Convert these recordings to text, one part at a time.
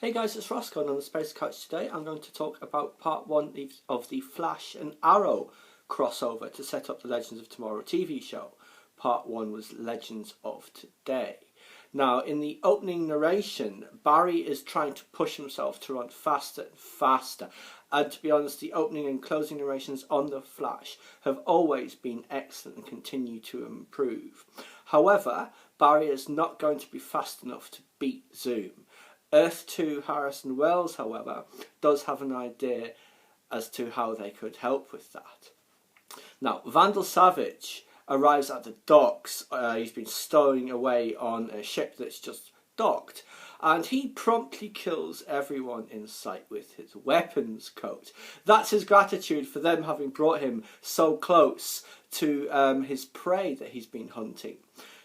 Hey guys, it's Roscoe on the Space Couch. Today I'm going to talk about part 1 of the Flash and Arrow crossover to set up the Legends of Tomorrow TV show. Part 1 was Legends of Today. Now, in the opening narration, Barry is trying to push himself to run faster and faster. And to be honest, the opening and closing narrations on The Flash have always been excellent and continue to improve. However, Barry is not going to be fast enough to beat Zoom. Earth 2 Harrison Wells, however, does have an idea as to how they could help with that. Now, Vandal Savage arrives at the docks. He's been stowing away on a ship that's just docked, and he promptly kills everyone in sight with his weapons coat. That's his gratitude for them having brought him so close to his prey that he's been hunting.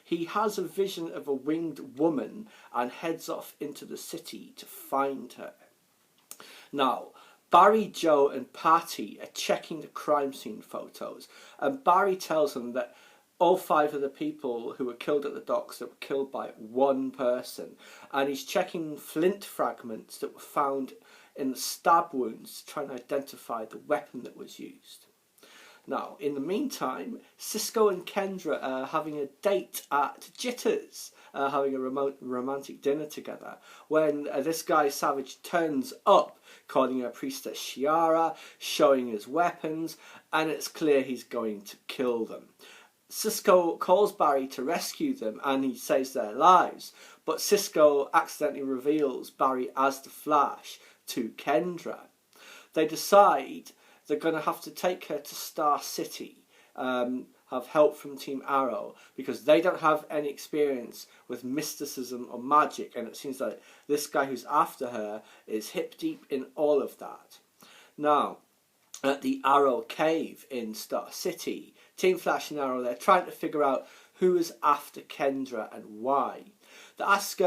He has a vision of a winged woman and heads off into the city to find her. Now, Barry, Joe and Patty are checking the crime scene photos, and Barry tells them that all 5 of the people who were killed at the docks that were killed by one person, and he's checking flint fragments that were found in the stab wounds to try and identify the weapon that was used. Now, in the meantime, Cisco and Kendra are having a date at Jitters, having a romantic dinner together, when this guy Savage turns up, calling her Priestess Shiara, showing his weapons, and it's clear he's going to kill them. Cisco calls Barry to rescue them, and he saves their lives, but Cisco accidentally reveals Barry as the Flash to Kendra. They decide they're going to have to take her to Star City, have help from Team Arrow, because they don't have any experience with mysticism or magic, and it seems like this guy who's after her is hip deep in all of that. Now, at the Arrow Cave in Star City, Team Flash and Arrow, they're trying to figure out who is after Kendra and why. They ask,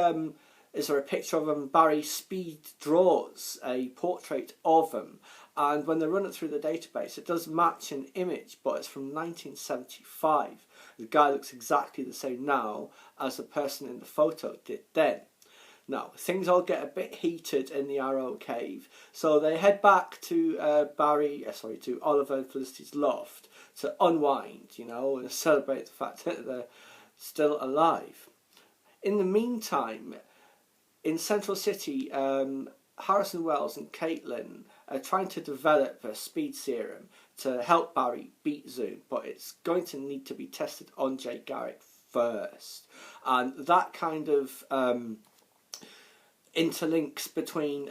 is there a picture of him? Barry speed draws a portrait of him, and when they run it through the database, it does match an image, but it's from 1975. The guy looks exactly the same now as the person in the photo did then. Now, things all get a bit heated in the Arrow Cave, so they head back to to Oliver and Felicity's loft to unwind, and celebrate the fact that they're still alive. In the meantime, in Central City, Harrison Wells and Caitlin are trying to develop a speed serum to help Barry beat Zoom, but it's going to need to be tested on Jay Garrick first. And that kind of interlinks between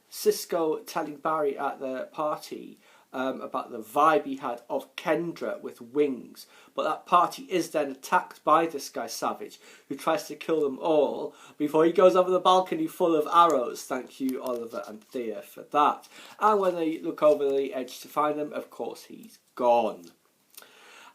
Cisco telling Barry at the party about the vibe he had of Kendra with wings, but that party is then attacked by this guy Savage, who tries to kill them all before he goes over the balcony full of arrows. Thank you, Oliver and Thea, for that. And when they look over the edge to find him, of course he's gone.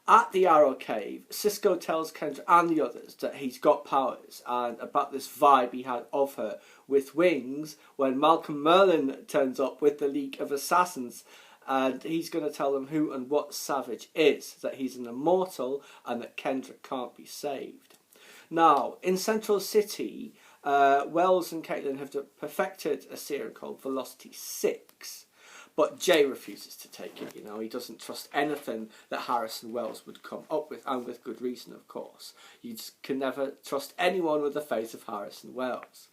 At the Arrow Cave, Cisco tells Kendra and the others that he's got powers, and about this vibe he had of her with wings when Malcolm Merlin turns up with the League of Assassins, and he's going to tell them who and what Savage is, that he's an immortal and that Kendra can't be saved. Now, in Central City, Wells and Caitlin have perfected a serum called Velocity 6, but Jay refuses to take it. He doesn't trust anything that Harrison Wells would come up with, and with good reason, of course. You just can never trust anyone with the face of Harrison Wells.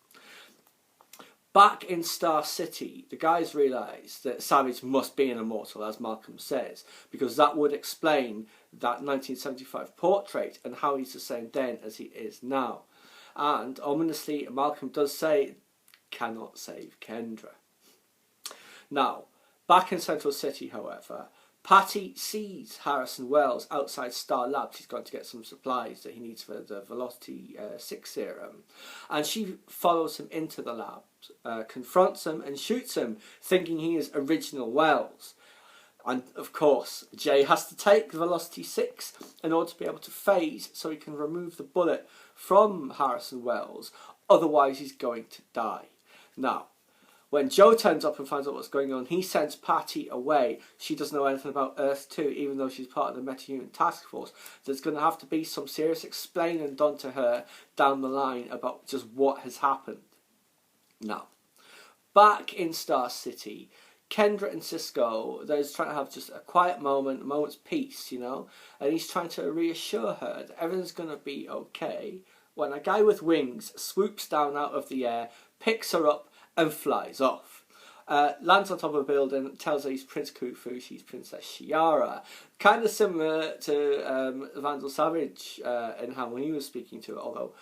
Back in Star City, the guys realise that Savage must be an immortal, as Malcolm says, because that would explain that 1975 portrait and how he's the same then as he is now. And ominously, Malcolm does say, cannot save Kendra. Now, back in Central City, however, Patty sees Harrison Wells outside Star Labs. He's going to get some supplies that he needs for the Velocity 6 serum. And she follows him into the labs, confronts him and shoots him, thinking he is original Wells. And of course, Jay has to take the Velocity 6 in order to be able to phase so he can remove the bullet from Harrison Wells. Otherwise, he's going to die. Now, when Joe turns up and finds out what's going on, he sends Patty away. She doesn't know anything about Earth 2, even though she's part of the Metahuman Task Force. There's going to have to be some serious explaining done to her down the line about just what has happened. Now, Back in Star City, Kendra and Cisco, they're just trying to have just a quiet moment, a moment's peace, you know, and he's trying to reassure her that everything's going to be okay when a guy with wings swoops down out of the air, picks her up and flies off. Lands on top of a building, tells her he's Prince Khufu, she's Princess Shiara. Kind of similar to Vandal Savage in how he was speaking to her, although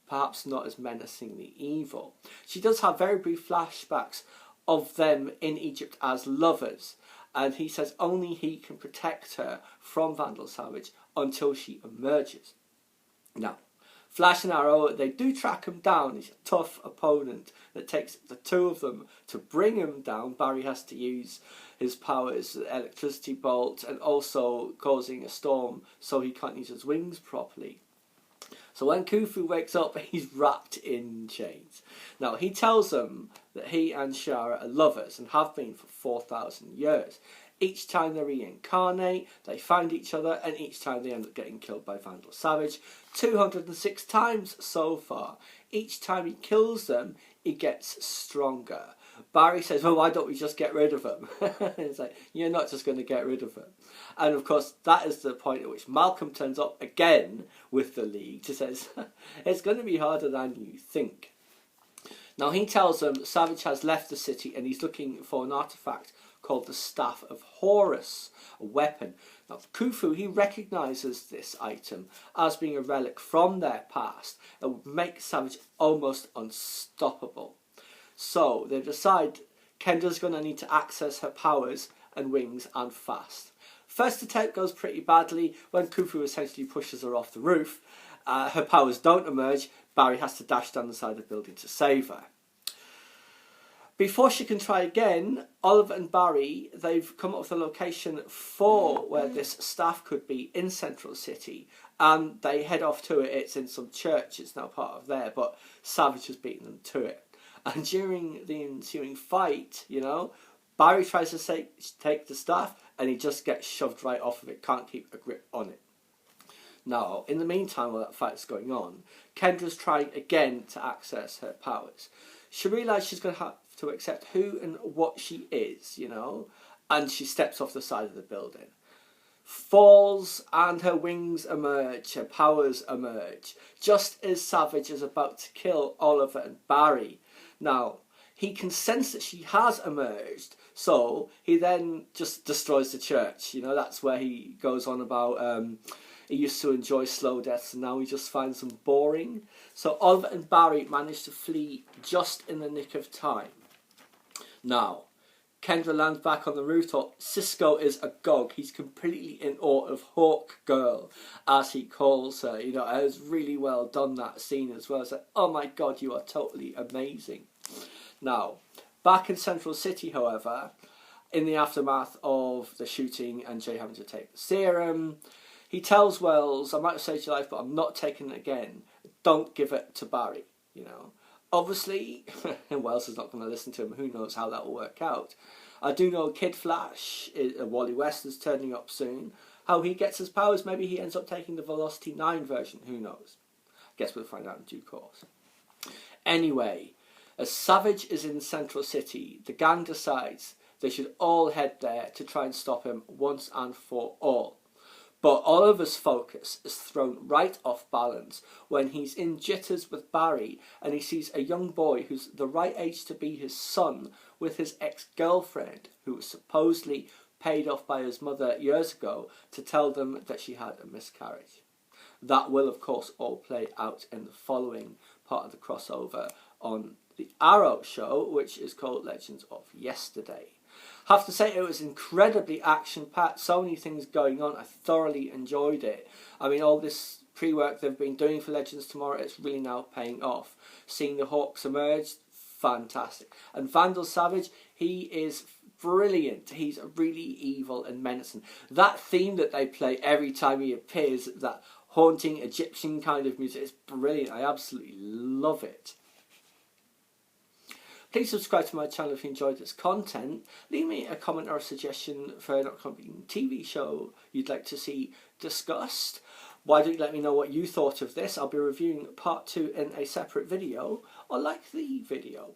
perhaps not as menacingly evil. She does have very brief flashbacks of them in Egypt as lovers, and he says only he can protect her from Vandal Savage until she emerges. Now, Flash and Arrow, they do track him down. He's a tough opponent that takes the two of them to bring him down. Barry has to use his powers, the electricity bolt, and also causing a storm so he can't use his wings properly. So when Khufu wakes up, he's wrapped in chains. Now, he tells them that he and Shara are lovers and have been for 4,000 years. Each time they reincarnate, they find each other, and each time they end up getting killed by Vandal Savage. 206 times so far. Each time he kills them, he gets stronger. Barry says, well, why don't we just get rid of him? It's like, you're not just going to get rid of him. And of course, that is the point at which Malcolm turns up again with the League to says, it's going to be harder than you think. Now, he tells them Savage has left the city and he's looking for an artifact called the Staff of Horus, a weapon. Now, Khufu, he recognises this item as being a relic from their past that would make Savage almost unstoppable. So they decide Kendra's going to need to access her powers and wings and fast. First attempt goes pretty badly when Khufu essentially pushes her off the roof. Her powers don't emerge. Barry has to dash down the side of the building to save her. Before she can try again, Oliver and Barry, they've come up with a location for where this staff could be in Central City, and they head off to it. It's in some church, it's now part of there, but Savage has beaten them to it. And during the ensuing fight, you know, Barry tries to take the staff, and he just gets shoved right off of it, can't keep a grip on it. Now, in the meantime, while that fight's going on, Kendra's trying again to access her powers. She realises she's going to have to accept who and what she is, you know, and she steps off the side of the building. Falls and her wings emerge, her powers emerge, just as Savage is about to kill Oliver and Barry. Now, he can sense that she has emerged, so he then just destroys the church. You know, that's where he goes on about he used to enjoy slow deaths and now he just finds them boring. So Oliver and Barry manage to flee just in the nick of time. Now, Kendra lands back on the rooftop. Cisco is agog. He's completely in awe of Hawk Girl, as he calls her. You know, it was really well done, that scene as well. It's like, oh my god, you are totally amazing. Now, back in Central City, however, in the aftermath of the shooting and Jay having to take the serum, he tells Wells, I might have saved your life, but I'm not taking it again. Don't give it to Barry, you know. Obviously, Wells is not going to listen to him. Who knows how that will work out. I do know Kid Flash, Wally West is turning up soon. How he gets his powers, maybe he ends up taking the Velocity 9 version. Who knows? I guess we'll find out in due course. Anyway, as Savage is in Central City, the gang decides they should all head there to try and stop him once and for all. But Oliver's focus is thrown right off balance when he's in jitters with Barry and he sees a young boy who's the right age to be his son with his ex-girlfriend, who was supposedly paid off by his mother years ago to tell them that she had a miscarriage. That will, of course, all play out in the following part of the crossover on the Arrow show, which is called Legends of Yesterday. Have to say, it was incredibly action-packed, so many things going on. I thoroughly enjoyed it. I mean, all this pre-work they've been doing for Legends Tomorrow, it's really now paying off. Seeing the Hawks emerge, fantastic. And Vandal Savage, he is brilliant. He's really evil and menacing. That theme that they play every time he appears, that haunting Egyptian kind of music, is brilliant. I absolutely love it. Please subscribe to my channel if you enjoyed this content. Leave me a comment or a suggestion for an upcoming TV show you'd like to see discussed. Why don't you let me know what you thought of this? I'll be reviewing part 2 in a separate video, or like the video.